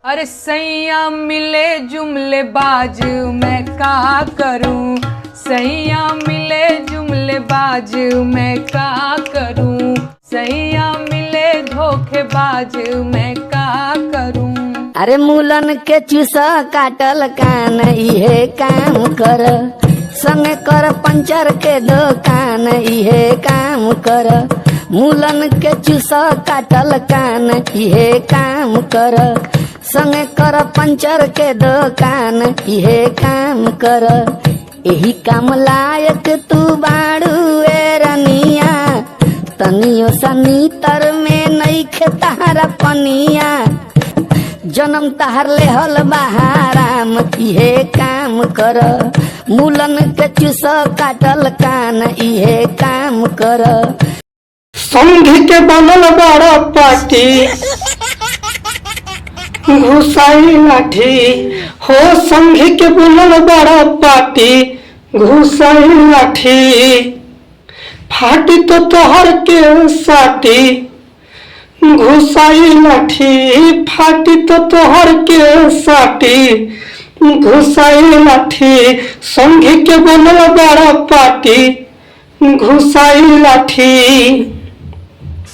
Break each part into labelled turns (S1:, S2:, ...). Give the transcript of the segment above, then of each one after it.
S1: अरे सैया मिले जुमले बाज मैं का करूं, सैया मिले जुमले बाज मैं का करूं, सैया मिले धोखेबाज मैं का करूं।
S2: अरे मूलन के चूसा काटल कान इहे काम कर, संग कर पंचर के दुकान इहे काम कर। मूलन के चूसा काटल कान इहे काम कर, संग कर पंचर के दुकान इहे काम कर। यही काम लायक तू बाड़ू ए रनिया, तनियो सनीतर में नइखे तहारा पनिया। जन्म तहार लेहल बहाराम इहे काम कर, मूलन के चूस काटल कान इहे काम कर।
S3: संघी के बनल बड़ा पार्टी घुसाई लाठी हो, संघी के बनल बड़ा पार्टी घुसाई लाठी। फाटी तो तोहर के साटी घुसाई लाठी, फाटी तो तोहर के साटी घुसाई लाठी। संघी के बनल बड़ा पार्टी घुसाई लाठी।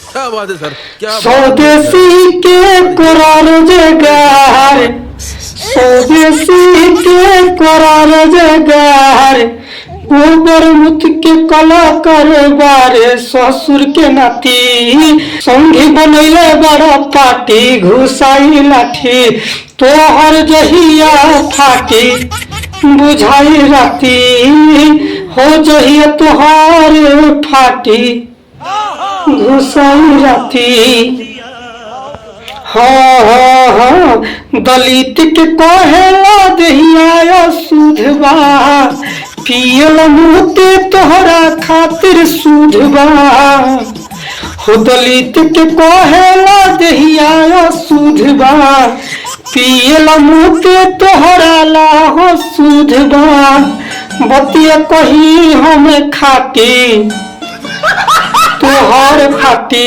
S4: क्या बात है सर, क्या
S3: स्वदेशी के करार जगार, स्वदेशी के करार जगार। गोबर मुत के कला करबार, ससुर के नाती संगी बनैले बड़ा पार्टी घुसाई लाठी। तोहर जहिया फाटी बुझाई राती हो, जहिया तोहर फाटी घुसाई राती। हाँ दलित के कहेला दहिया सुधवा, पियल मुते तोहरा खातिर सुधवा हो। दलित के कहेला दहिया सुधवा, पियल मुते तोहरा ला हो सुधवा। बतिया कही हमें खाती तोहर फाटी,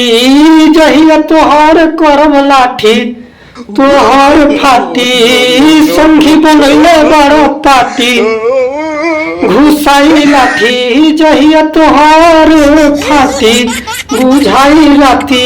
S3: जहिया तोहर करम लाठी तोहर फाटी। संघी बनैले बड़ा पार्टी घुसाई लाठी, जहिया तोहर फाटी बुझाई राती।